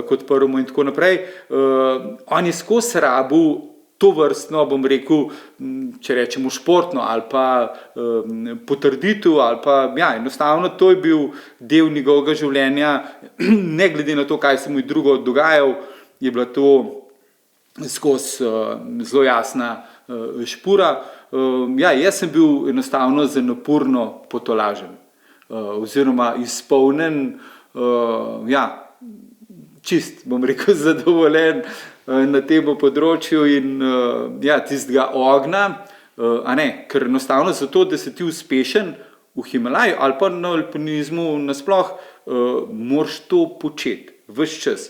kot prvemu in tako naprej. On je skozi rabil to vrstno, bom rekel, če rečemo športno ali pa potrditev ali pa, enostavno to je bil del njegovega življenja, ne glede na to, kaj se mu je drugo dogajal, je bila to skozi zelo jasna špura. Jaz sem bil enostavno za Napurno potolažen, oziroma izpolnjen, čist, bom rekel, zadovoljen na tem področju in tistega ognja, ker enostavno zato, da si ti uspešen v Himalaju ali pa na alpinizmu nasploh, moraš to početi ves čas.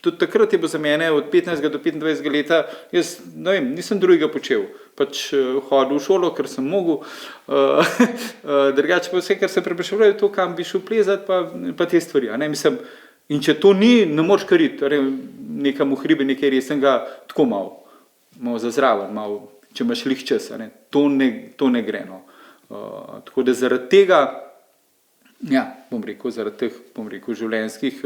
Tudi takrat je bilo za mene od 15 do 25 leta, jaz nisem drugega počel, pač hodil v šolo, ker sem mogel, drugače pa vse, kar se prepričeval, je to, kam bi šel plezati, pa te stvari. Mislim, in če to ni, ne moreš kar iti, nekam v hribe, nekaj resnega, tako malo za zraven, če imaš lih čas, to ne gre. Tako da zaradi tega, bom rekel, zaradi teh, življenjskih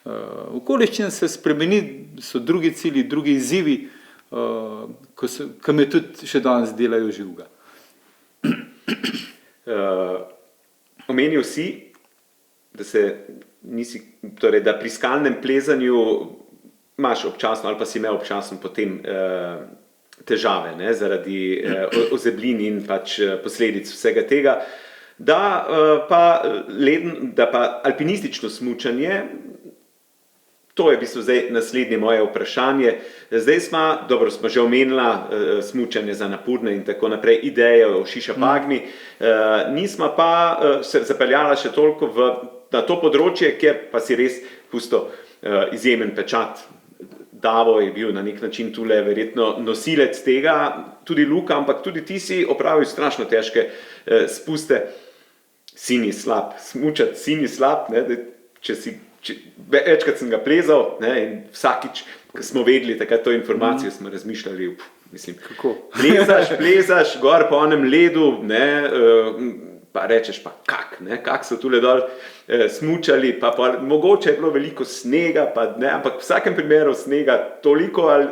okoliščin se spremeni, so drugi cilji, drugi izzivi, ki me tudi še danes delajo živega. Omenil si, da pri skalnem plezanju imaš občasno ali pa si imel občasno potem težave, ne, zaradi ozeblin in pač posledic vsega tega. Da pa alpinistično smučanje, to je v bistvu zdaj naslednje moje vprašanje. Zdaj smo že omenila smučanje za napurne in tako naprej, ideje o Šišapagmi, nismo pa se zapeljala še toliko na to področje, kjer pa si res pusto izjemen pečat. Davo je bil na nek način tule verjetno nosilec tega, tudi Luka, ampak tudi ti si opravil strašno težke spuste. Sin je slab, smučati sin je slab, ne, večkrat sem ga plezal, ne, in vsakič, ko smo vedeli takrat to informacijo, smo razmišljali, mislim, kako? Plezaš gor po onem ledu, ne, pa rečeš pa kak so tule dol smučali, pa mogoče je bilo veliko snega, pa ne, ampak v vsakem primeru snega toliko ali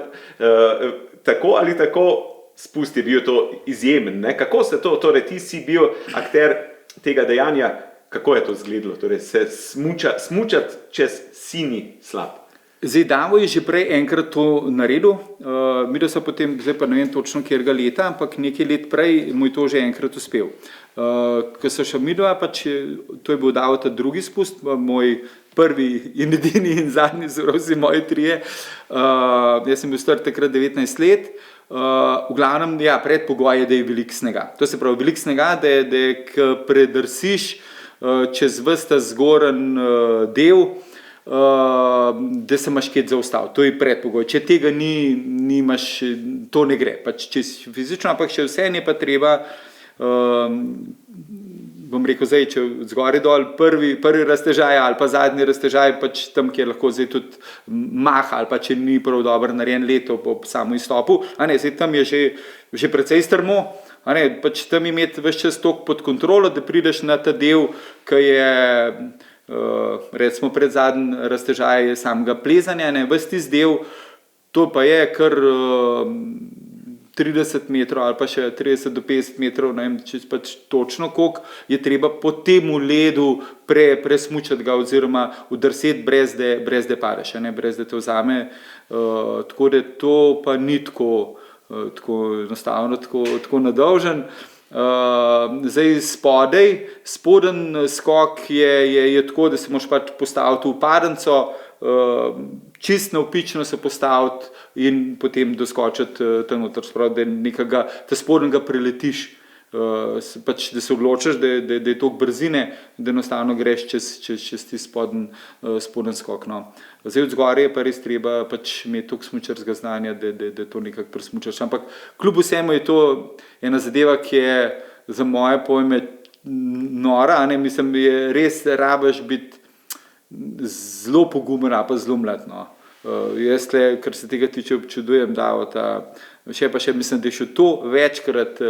tako ali tako, spust je bil to izjemen, ne, kako se to, torej ti si bil akter tega dejanja, kako je to izgledalo, torej se smučati čez sini slab. Zdaj, Davo je že prej enkrat to naredil, mi da so potem, zdaj pa ne vem točno kjerga leta, ampak nekaj let prej mu je to že enkrat uspel. Ko so še midva, pač to je bil Davo ta drugi spust, moj prvi in edini in zadnji, zelo vsi moji trije. Jaz sem bil star takrat 19 let, v glavnem, ja, predpogoj je, da je veliko snega. To se pravi, veliko snega, da predrsiš čez ves ta zgoren del, da se imaš kje zaustaviti. To je predpogoj. Če tega nimaš, to ne gre. Pač če si fizično, ampak še vse je pa treba, bom rekel zdaj, če zgori dol prvi raztežaj ali pa zadnji raztežaj, pač tam, kjer lahko zdaj tudi maha ali pa če ni prav dobro narejen let ob samo izstopu, zdaj tam je že precej strmo, pač tam imeti ves čas toliko pod kontrolo, da prideš na ta del, ki je recimo pred zadnji raztežaj samega plezanja, ves tisti del, to pa je kar 30 metrov ali pa še 30 do 50 metrov, ne vem, če pač točno koliko, je treba po temu ledu presmučati ga oziroma udrseti brez da padeš, brez da te vzame, tako da to pa ni tako enostavno, tako nadolžen. Zdaj spoden skok je tako, da se moraš pač postaviti v padenco, čist navpično se postaviti in potem doskočiti tam noter, da ta spodnjega preletiš, pač, da se odločiš, da je toliko brzine, da enostavno greš čez ti spodnji skok. No. Zdaj od zgoraj je pa res treba pač imeti toliko smučarskega znanja, da to nekako presmučaš. Ampak kljub vsemu je to ena zadeva, ki je za moje pojme nora, mislim, je res rabiš biti zelo pogumen, pa zelo mlad. No. Jaz tle, kar se tega tiče, občudujem Davota, še mislim, da je še to večkrat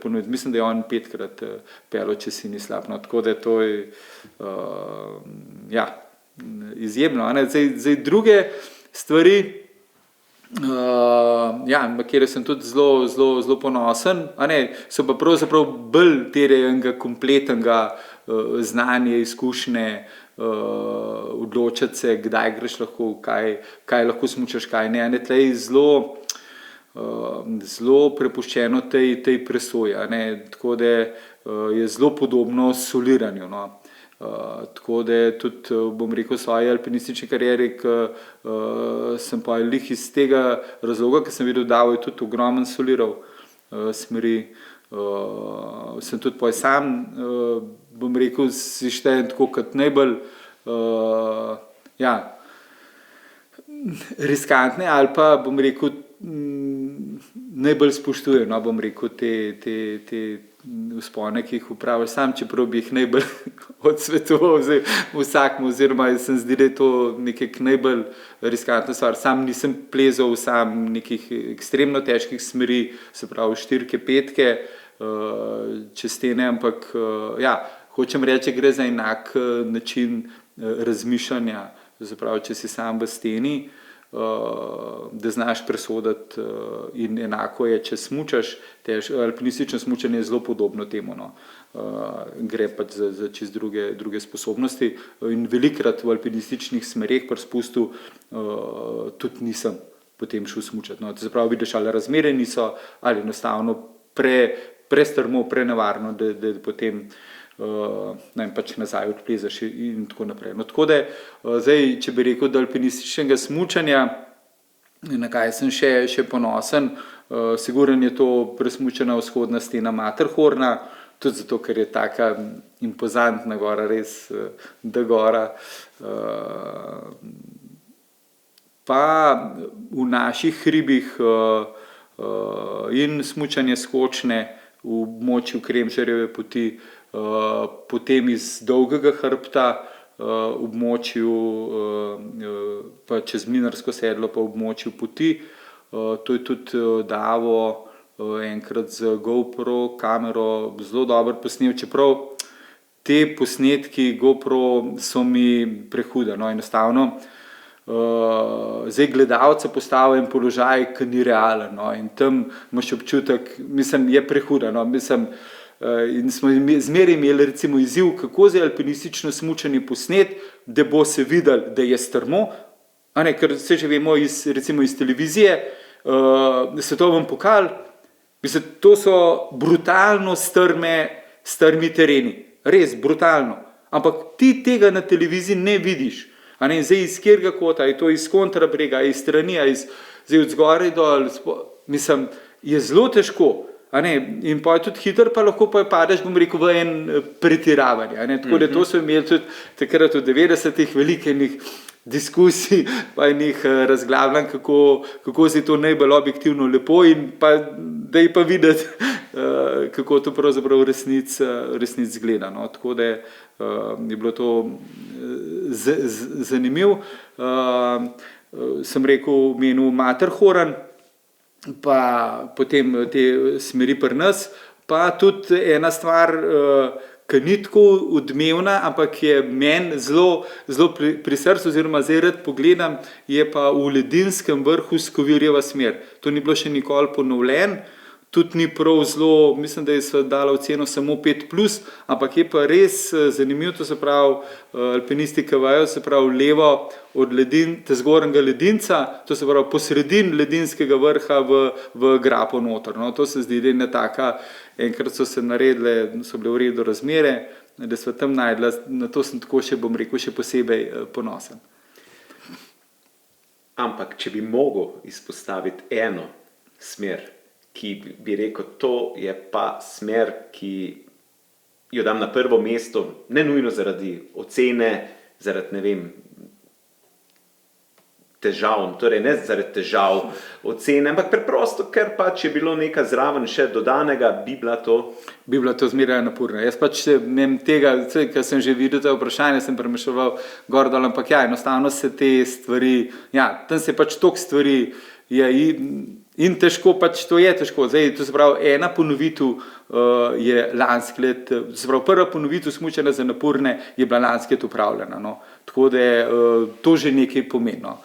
ponoviti. Mislim, da je on 5-krat peljal, če si ni slab. No. Tako da to je izjemno. Zdaj druge stvari, na kjer sem tudi zelo ponosen, so pa pravzaprav bolj terjajo kompletnega znanja, izkušnje, odločati se, kdaj greš lahko, kaj lahko smučaš, kaj ne. Tlej zelo prepuščeno tej presoji, tako da je zelo podobno soliranju. No. Tako da tudi, bom rekel, svoji alpinistični karieri, sem pa lih iz tega razloga, ker sem videl, da je tudi ogromen soliral smeri. Sem tudi sam, bom rekel, si štejem tako kot najbolj riskantne ali pa, bom rekel, najbolj spoštujem, no, bom rekel, te vzpone, ki jih upravljaš sam, čeprav bi jih najbolj odsvetoval vsakmu, oziroma sem zdi, da je to nekaj najbolj riskantna stvar. Sam nisem plezal nekih ekstremno težkih smeri, se pravi 4-5 čez stene, ampak hočem reči, gre za enak način razmišljanja, se pravi, če si sam v steni, da znaš presoditi in enako je, če smučaš, alpinistično smučanje je zelo podobno temu, no. Gre pač za čist druge sposobnosti in velikrat v alpinističnih smereh pri spustu tudi nisem potem šel smučati. No, to se pravi, vidiš, ali razmere niso, ali enostavno prestrmo, prenevarno, da potem pač nazaj odplezaš in tako naprej. No, tako da, zdaj, če bi rekel, da alpinističnega smučanja, na kaj sem še ponosen, sigurno je to presmučena vzhodna stena Matterhorna, tudi zato, ker je taka impozantna gora, res da gora. Pa v naših hribih in smučanje skočne v območju Kremžarjeve poti, potem iz Dolgega hrbta območju, pa čez Mlinarsko sedlo pa območju poti. To je tudi Davo enkrat z GoPro kamero zelo dobro posnel, čeprav te posnetki GoPro so mi prehude, no, enostavno. Zdaj gledalca postavlja en položaj, ki ni realen, no, in tam imaš občutek, mislim, je prehuda, no, mislim, in smo zmeraj imeli recimo izziv, kako za alpinistično smučanje posnet, da bo se videl, da je strmo, ker se že vemo recimo iz televizije, svetovni pokal, mislim, to so brutalno strmi tereni, res brutalno, ampak ti tega na televiziji ne vidiš. Zdaj iz kjerga kota, je to iz kontrabrega, iz strani, zdaj od zgoraj dol, mislim, je zelo težko, in pa je tudi hiter, pa lahko pa padeš, bom rekel, v en pretiravanje, tako da to so imeli tudi takrat v 90-ih velikenih diskusij, pa enih razglavljanj, kako se to najbolj objektivno lepo in pa da je pa videti, kako to pravzaprav v resnici zgleda, no, tako da je bilo to zanimiv. Sem rekel, menil Matterhorn, pa potem te smeri pri nas, pa tudi ena stvar, ki ni tako odmevna, ampak je meni zelo pri srcu, oziroma zdaj rad pogledam, je pa v Ledinskem vrhu Skovirjeva smer. To ni bilo še nikoli ponovljen, tudi ni prav zelo, mislim, da je dala oceno samo 5+, ampak je pa res zanimivo, to se pravi, alpinisti kavajo, se pravi, levo od zgornjega ledinca, to se pravi, posredin Ledinskega vrha v grapo noter. No, to se zdi, da je ena taka, enkrat so se naredile, so bile v redu razmere, da so tam najdla, na to sem tako še, bom rekel, še posebej ponosen. Ampak, če bi mogel izpostaviti eno smer, ki bi rekel, to je pa smer, ki jo dam na prvo mesto, ne nujno zaradi ocene, zaradi, ne vem, težav, torej ne zaradi težav ocene, ampak preprosto, ker pač je bilo nekaj zraven še dodanega, bi bila to zmeraj napurna. Jaz pač nem tega, ker sem že videl to vprašanje, sem premešoval gor dol, ampak enostavno se te stvari, tam se pač toliko stvari in težko, pač to je težko. Zdaj, to se pravi, ena ponovitev je lansko let, se pravi, prva ponovitev smučanja za napurne je bila lansko let upravljena, no. Tako da to že nekaj pomeni, no.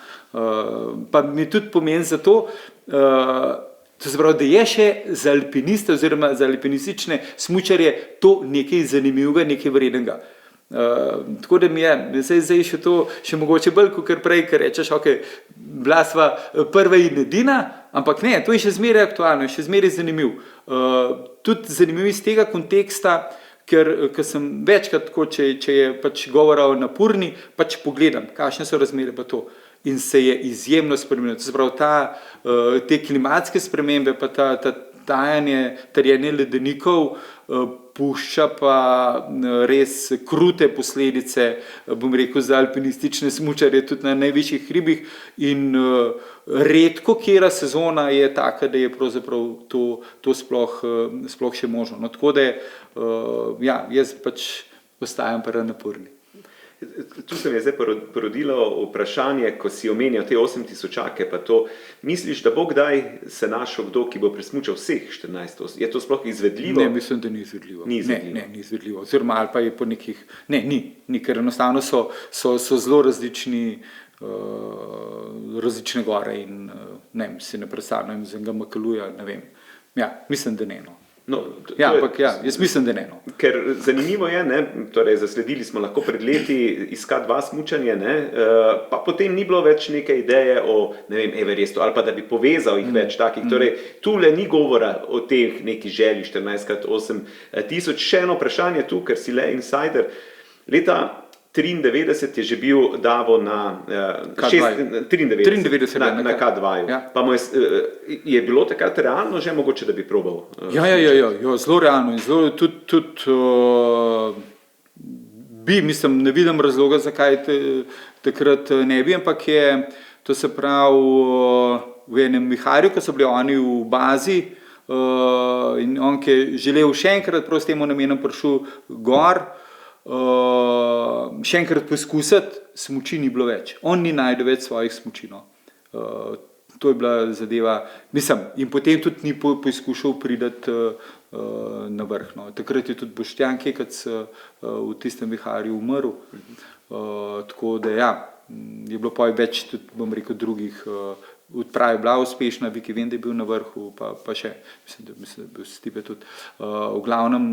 Pa mi tudi pomeni zato, to se pravi, da je še za alpiniste oziroma za alpinistične smučarje to nekaj zanimivega, nekaj vrednega. Tako da mi je zdaj še to, še mogoče bolj, kot prej, ker rečeš, bila sva prva in edina, ampak ne, to je še zmeraj aktualno, je še zmeraj zanimiv. Tudi zanimiv iz tega konteksta, ker sem večkrat, če je pač govora o napurni, pač pogledam, kakšne so razmere pa to. In se je izjemno spremenilo. To se pravi, te klimatske spremembe, pa trjenje ledenikov pušča pa res krute posledice, bom rekel, za alpinistične smučarje tudi na najvišjih hribih in redko katera sezona je taka, da je pravzaprav to sploh še možno. No, tako da, jaz pač ostajam pri napurni. Tu se mi je zdaj porodilo vprašanje, ko si omenjal te 8000-ake, pa to, misliš, da bo kdaj se našel kdo, ki bo presmučal vseh 14? Je to sploh izvedljivo? Ne, mislim, da ni izvedljivo. Ni izvedljivo. Oziroma, ali pa je po nekih, ni, ker enostavno so zelo različne gore in si ne predstavljam z enega Makaluja, ne vem. Mislim, da ne, no. No, jaz mislim, da ne. No. Ker zanimivo je, ne, torej zasledili smo lahko pred leti iskati smučanje, ne, pa potem ni bilo več neke ideje o, ne vem, Everestu, ali pa da bi povezal jih več takih. Torej, tule ni govora o teh neki želji 14x8 tisoč. Še eno vprašanje tu, ker si le insider. Leta 93 je že bil Davo na K2. 93 na K2. Ja. Pa je bilo takrat realno že mogoče, da bi probal? Ja, zelo realno in zelo tudi mislim, ne vidim razloga, zakaj takrat ne bi, ampak to se pravi v enem viharju, ko so bili oni v bazi in on, ki je želel še enkrat s tem namenom prišel gor, še enkrat poskusiti, smuči ni bilo več. On ni našel več svojih smuči. No. To je bila zadeva. Mislim, in potem tudi ni poskušal priti na vrh. No. Takrat je tudi Boštjan Kekac v tistem viharju umrl. Tako da je bilo pa več tudi, bom rekel, drugih. Odprava je bila uspešna, Viki vem, da je bil na vrhu, pa še, mislim, da je bil Stipe tudi. V glavnem,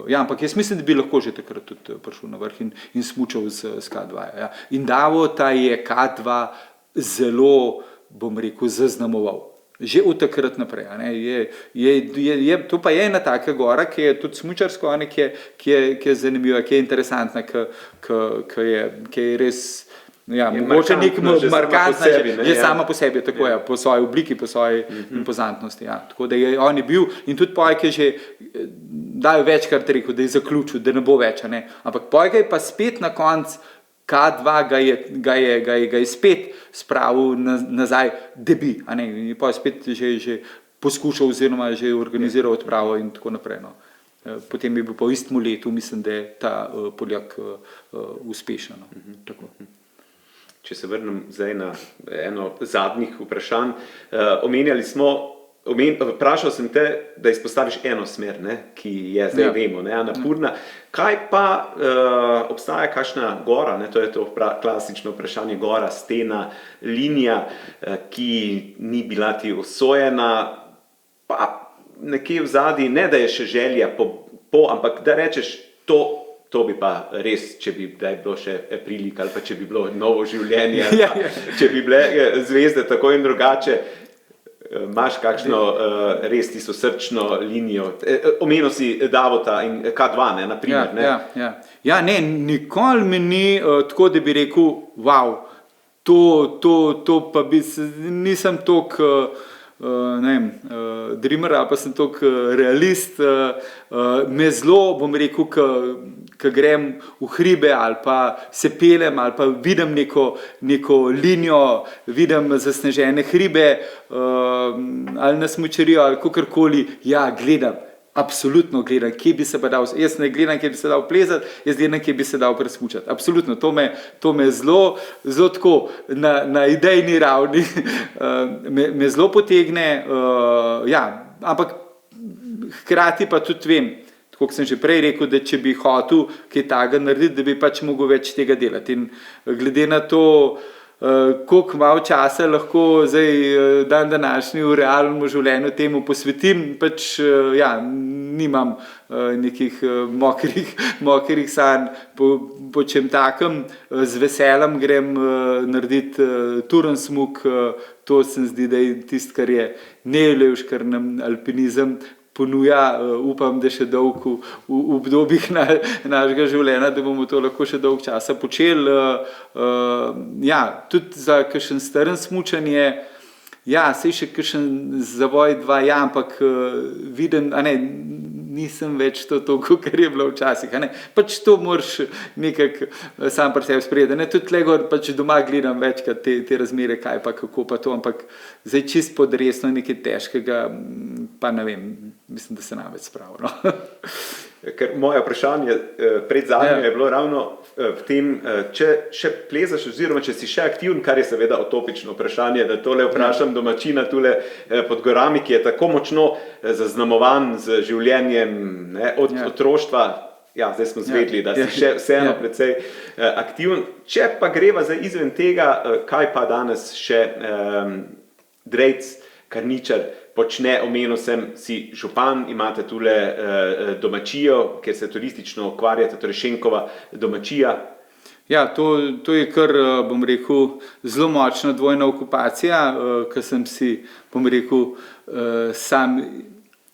ampak jaz mislim, da bi lahko že takrat tudi prišel na vrh in smučal z K2. Ja. In Davo ta je K2 zelo, bom rekel, zaznamoval. Že od takrat naprej. To pa je ena taka gora, ki je tudi smučarsko, ki je zanimiva, ki je interesantna, ki je res... mogoče nek markantna, že sama po sebi, tako je, po svoji obliki, po svoji impozantnosti. Ja. Tako da je onbil in tudi Pojk je že dajo večkrat rekel, da je zaključil, da ne bo več. Ne. Ampak Pojk je pa spet na konc K2 ga je spet spravil nazaj, da bi. In pa je spet že poskušal oziroma že organiziral odpravo in tako naprej. No. Potem je bil pa v istem letu, mislim, da je ta Poljak uspešen. No. Tako. Če se vrnem zdaj na eno zadnjih vprašanj, vprašal sem te, da izpostaviš eno smer, ne, ki je zdaj vemo, ne, Annapurna. Kaj pa obstaja kakšna gora, ne, to je to klasično vprašanje, gora, stena, linija, ki ni bila ti usojena, pa nekje v zadnji, ne da je še želja ampak da rečeš to bi pa res, če bi bilo še prilika ali pa če bi bilo novo življenje, če bi bile zvezde tako in drugače, imaš kakšno res tisto srčno linijo. Omenil si Davota in K2, ne, na primer. Ne, nikoli mi ni tako, da bi rekel, wow, to pa nisem toliko dreamer, ali pa sem toliko realist, me zelo, bom rekel, ko grem v hribe ali pa se pelem ali pa vidim neko linijo, vidim zasnežene hribe ali na smučarijo ali kakorkoli, gledam, absolutno gledam, kje bi se pa dal, jaz ne gledam, kje bi se dal plezati, jaz gledam, kje bi se dal presmučati, absolutno, to me zelo tako na idejni ravni me zelo potegne, ampak hkrati pa tudi vem, tako kot sem že prej rekel, da če bi hotel kaj takega narediti, da bi pač mogel več tega delati. In glede na to, koliko malo časa lahko zdaj dan današnji v realnem življenju temu posvetim, pač nimam nekih mokrih sanj po čem takem, z veseljem grem narediti turen smuk, to se mi zdi, da je tisto, kar je najlepše, kar nam alpinizem ponuja, upam, da še dolgo v obdobjih našega življenja, da bomo to lahko še dolgo časa počeli. Tudi za kakšen staren smučanje, saj še kakšen zavoj 2, ampak vidim, nisem več to, kar je bilo včasih. Pač to moraš nekako sam pri sebi sprejeti. Tudi tle gor pač doma gledam večkrat te razmere, kaj pa, kako pa to, ampak zdaj čist pod resno nekaj težkega, pa ne vem, mislim, da se nam več spravil. No. Ker moje vprašanje pred zadnjo je bilo ravno v tem, če še plezaš oziroma če si še aktiven, kar je seveda utopično vprašanje, da tole vprašam domačina tule pod gorami, ki je tako močno zaznamovan z življenjem, ne, od otroštva, zdaj smo zvedli, da si še vseeno precej aktiven. Če pa greva zdaj izven tega, kaj pa danes še Drejc, Karničar počne. Omenil sem, si župan, imate tule domačijo, kjer se turistično ukvarjate, torej Šenkova domačija. Ja, to je kar, bom rekel, zelo močna dvojna okupacija, ki sem si, bom rekel, sam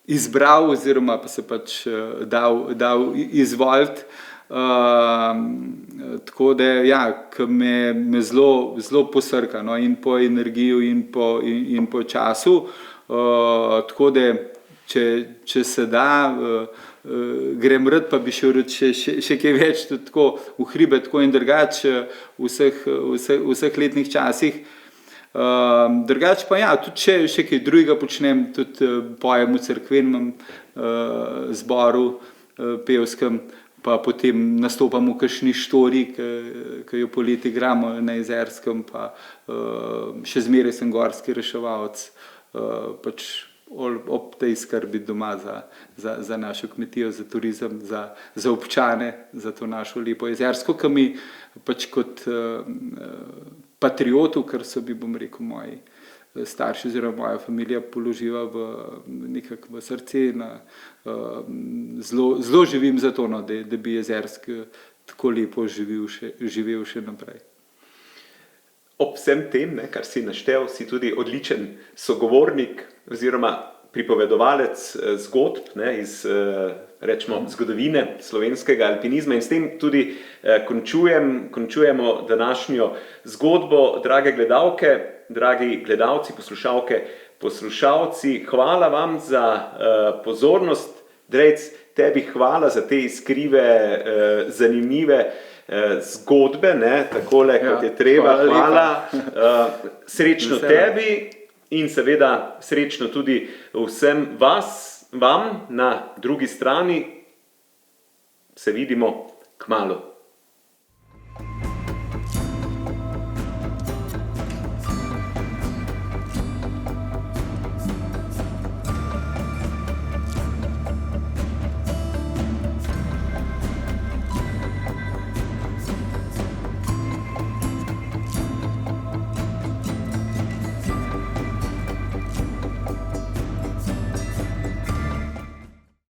izbral oziroma pa se pač dal izvoliti. Tako da, ja, ki me zelo posrka, no, in po energiju in po času. Tako da, če se da, grem rad, pa bi šel rad še kaj več tako v hribe, tako in drugače v vseh letnih časih. Drugače pa ja, tudi še kaj drugega počnem, tudi pojem v cerkvenem zboru pevskem, pa potem nastopam v kakšni štori, ki jo poleti igramo na Jezerskem, pa še zmeraj sem gorski reševalec, pač ob tej skrbi doma za našo kmetijo, za turizem, za občane, za to našo lepo Jezersko, ki mi pač kot patriotu, kar so bi, bom rekel, moji starši oziroma moja familija položila nekako v srce. Zelo živim za to, no, da bi Jezersk tako lepo živel še naprej. Ob vsem tem, kar si naštel, si tudi odličen sogovornik oziroma pripovedovalec zgodb iz, rečemo, zgodovine slovenskega alpinizma, in s tem tudi končujemo današnjo zgodbo. Drage gledalke, dragi gledalci, poslušalke, poslušalci, hvala vam za pozornost. Drejc, tebi hvala za te iskrive, zanimive zgodbe, takole, kot je treba. Hvala. Srečno tebi in seveda srečno tudi vsem vam na drugi strani. Se vidimo kmalu.